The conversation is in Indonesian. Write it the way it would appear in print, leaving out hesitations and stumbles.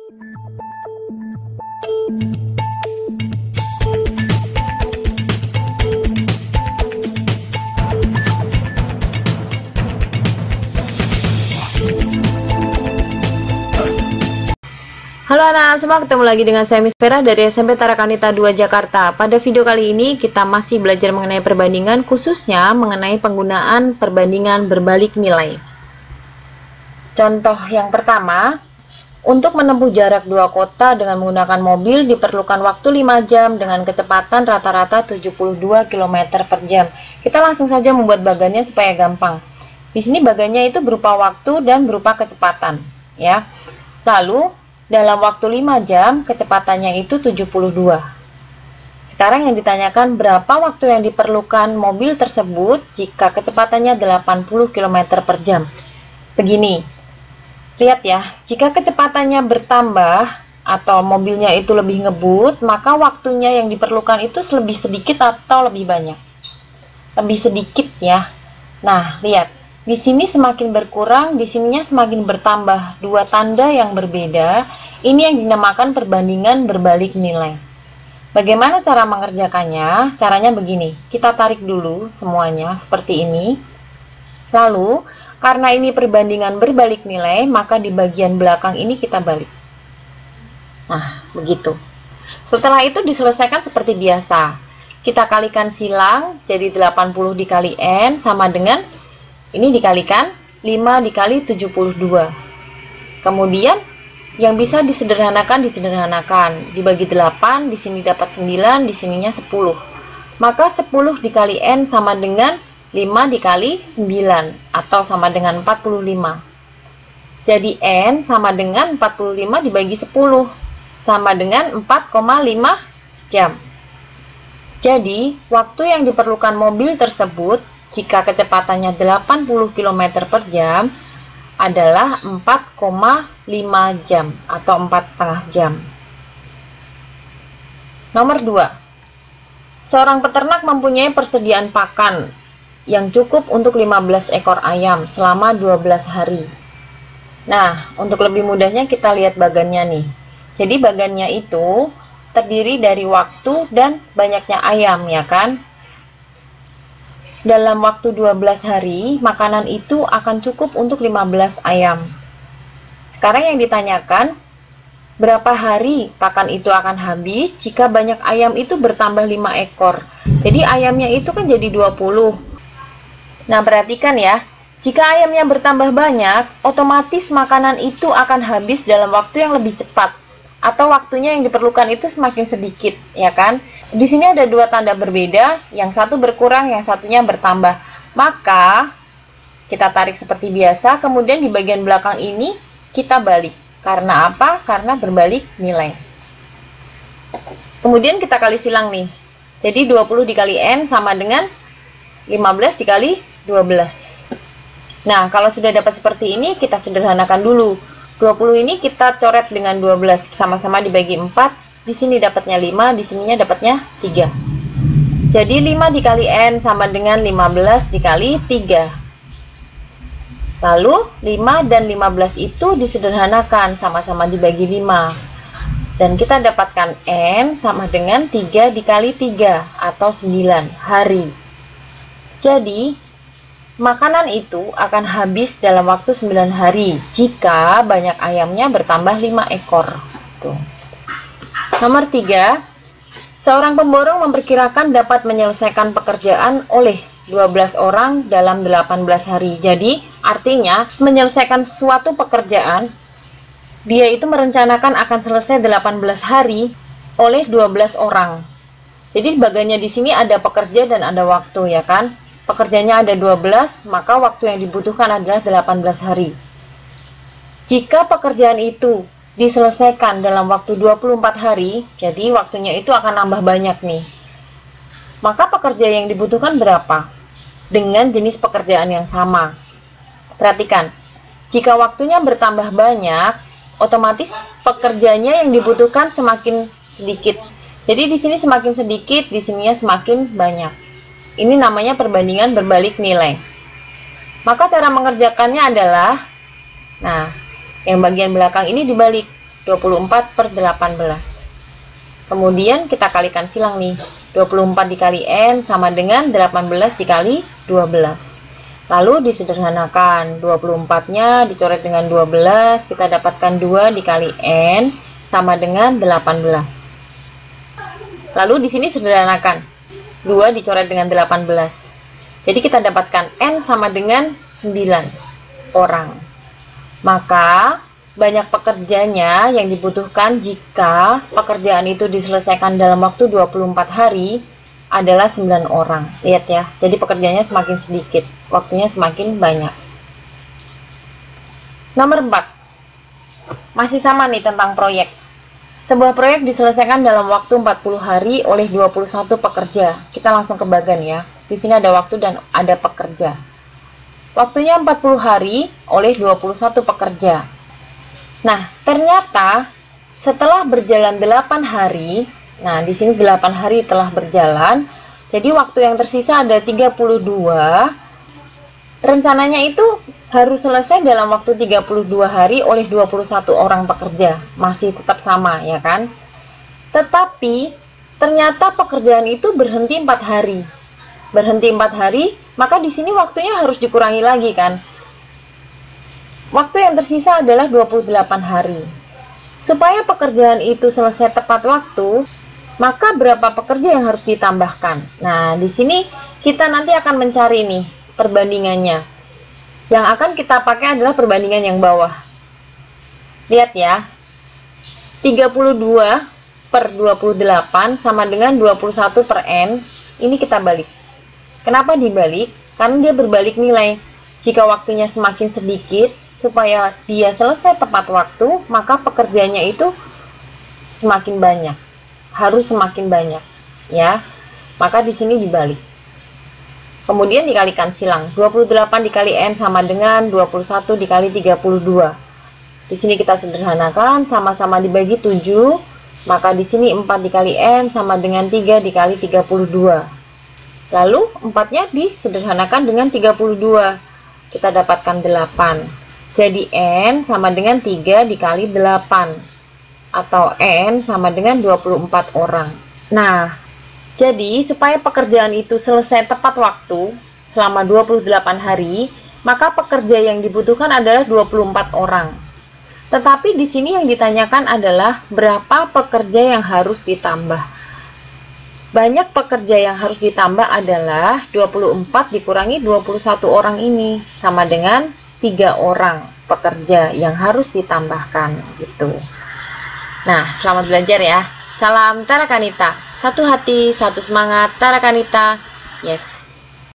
Halo anak-anak semua, ketemu lagi dengan saya Miss Vera dari SMP Tarakanita 2 Jakarta. Pada video kali ini kita masih belajar mengenai perbandingan, khususnya mengenai penggunaan perbandingan berbalik nilai. Contoh yang pertama, untuk menempuh jarak 2 kota dengan menggunakan mobil diperlukan waktu 5 jam dengan kecepatan rata-rata 72 km per jam. Kita langsung saja membuat bagannya supaya gampang. Di sini bagannya itu berupa waktu dan berupa kecepatan, ya. Lalu dalam waktu 5 jam, kecepatannya itu 72. Sekarang yang ditanyakan berapa waktu yang diperlukan mobil tersebut jika kecepatannya 80 km per jam. Begini, lihat ya, jika kecepatannya bertambah atau mobilnya itu lebih ngebut, maka waktunya yang diperlukan itu lebih sedikit atau lebih banyak? Lebih sedikit ya. Nah, lihat. Di sini semakin berkurang, di sininya semakin bertambah. Dua tanda yang berbeda. Ini yang dinamakan perbandingan berbalik nilai. Bagaimana cara mengerjakannya? Caranya begini. Kita tarik dulu semuanya seperti ini. Lalu, karena ini perbandingan berbalik nilai, maka di bagian belakang ini kita balik. Nah, begitu. Setelah itu diselesaikan seperti biasa. Kita kalikan silang, jadi 80 dikali N sama dengan ini dikalikan 5 dikali 72. Kemudian yang bisa disederhanakan dibagi 8, di sini dapat 9, di sininya 10. Maka 10 dikali N sama dengan 5 dikali 9 atau sama dengan 45. Jadi N sama dengan 45 dibagi 10 sama dengan 4,5 jam. Jadi waktu yang diperlukan mobil tersebut jika kecepatannya 80 km per jam adalah 4,5 jam atau 4,5 jam. Nomor 2. Seorang peternak mempunyai persediaan pakan yang cukup untuk 15 ekor ayam selama 12 hari. Nah, untuk lebih mudahnya kita lihat bagannya nih. Jadi bagannya itu terdiri dari waktu dan banyaknya ayam, ya kan? Dalam waktu 12 hari, makanan itu akan cukup untuk 15 ayam. Sekarang yang ditanyakan, berapa hari pakan itu akan habis jika banyak ayam itu bertambah 5 ekor. Jadi ayamnya itu kan jadi 20. Nah, perhatikan ya, jika ayamnya bertambah banyak, otomatis makanan itu akan habis dalam waktu yang lebih cepat. Atau waktunya yang diperlukan itu semakin sedikit, ya kan? Di sini ada dua tanda berbeda, yang satu berkurang, yang satunya bertambah. Maka kita tarik seperti biasa, kemudian di bagian belakang ini kita balik. Karena apa? Karena berbalik nilai. Kemudian kita kali silang nih. Jadi 20 dikali N sama dengan 15 dikali 12. Nah, kalau sudah dapat seperti ini, kita sederhanakan dulu. 20 ini kita coret dengan 12, sama-sama dibagi 4, di sini dapatnya 5, di sininya dapatnya 3. Jadi 5 dikali N sama dengan 15 dikali 3. Lalu 5 dan 15 itu disederhanakan, sama-sama dibagi 5. Dan kita dapatkan N sama dengan 3 dikali 3 atau 9 hari. Jadi makanan itu akan habis dalam waktu 9 hari jika banyak ayamnya bertambah 5 ekor. Tuh. Nomor 3, seorang pemborong memperkirakan dapat menyelesaikan pekerjaan oleh 12 orang dalam 18 hari. Jadi, artinya menyelesaikan suatu pekerjaan, dia itu merencanakan akan selesai 18 hari oleh 12 orang. Jadi, bagannya di sini ada pekerja dan ada waktu, ya kan? Pekerjanya ada 12, maka waktu yang dibutuhkan adalah 18 hari. Jika pekerjaan itu diselesaikan dalam waktu 24 hari, jadi waktunya itu akan nambah banyak nih. Maka pekerja yang dibutuhkan berapa? Dengan jenis pekerjaan yang sama. Perhatikan, jika waktunya bertambah banyak, otomatis pekerjanya yang dibutuhkan semakin sedikit. Jadi di sini semakin sedikit, di sininya semakin banyak. Ini namanya perbandingan berbalik nilai. Maka cara mengerjakannya adalah, nah, yang bagian belakang ini dibalik. 24 per 18. Kemudian kita kalikan silang nih. 24 dikali N sama dengan 18 dikali 12. Lalu disederhanakan. 24-nya dicoret dengan 12. Kita dapatkan 2 dikali N sama dengan 18. Lalu di sini sederhanakan. 2 dicoret dengan 18. Jadi kita dapatkan N sama dengan 9 orang. Maka banyak pekerjanya yang dibutuhkan jika pekerjaan itu diselesaikan dalam waktu 24 hari adalah 9 orang. Lihat ya, jadi pekerjaannya semakin sedikit, waktunya semakin banyak. Nomor 4. Masih sama nih tentang proyek. Sebuah proyek diselesaikan dalam waktu 40 hari oleh 21 pekerja. Kita langsung ke bagan ya. Di sini ada waktu dan ada pekerja. Waktunya 40 hari oleh 21 pekerja. Nah, ternyata setelah berjalan 8 hari, nah di sini 8 hari telah berjalan, jadi waktu yang tersisa ada 32. Rencananya itu harus selesai dalam waktu 32 hari oleh 21 orang pekerja. Masih tetap sama ya kan? Tetapi ternyata pekerjaan itu berhenti 4 hari. Berhenti 4 hari, maka di sini waktunya harus dikurangi lagi kan? Waktu yang tersisa adalah 28 hari. Supaya pekerjaan itu selesai tepat waktu, maka berapa pekerja yang harus ditambahkan? Nah, di sini kita nanti akan mencari nih perbandingannya. Yang akan kita pakai adalah perbandingan yang bawah. Lihat ya. 32 per 28 sama dengan 21 per N. Ini kita balik. Kenapa dibalik? Karena dia berbalik nilai. Jika waktunya semakin sedikit, supaya dia selesai tepat waktu, maka pekerjaannya itu semakin banyak. Harus semakin banyak, ya. Maka di sini dibalik. Kemudian dikalikan silang. 28 dikali N sama dengan 21 dikali 32. Di sini kita sederhanakan, sama-sama dibagi 7, maka di sini 4 dikali N sama dengan 3 dikali 32. Lalu 4-nya disederhanakan dengan 32. Kita dapatkan 8. Jadi N sama dengan 3 dikali 8. Atau N sama dengan 24 orang. Nah, jadi supaya pekerjaan itu selesai tepat waktu selama 28 hari, maka pekerja yang dibutuhkan adalah 24 orang. Tetapi di sini yang ditanyakan adalah berapa pekerja yang harus ditambah. Banyak pekerja yang harus ditambah adalah 24 dikurangi 21 orang ini, sama dengan 3 orang pekerja yang harus ditambahkan gitu. Nah, selamat belajar ya. Salam Tara Kanita. Satu hati, satu semangat, Tara Kanita. Yes.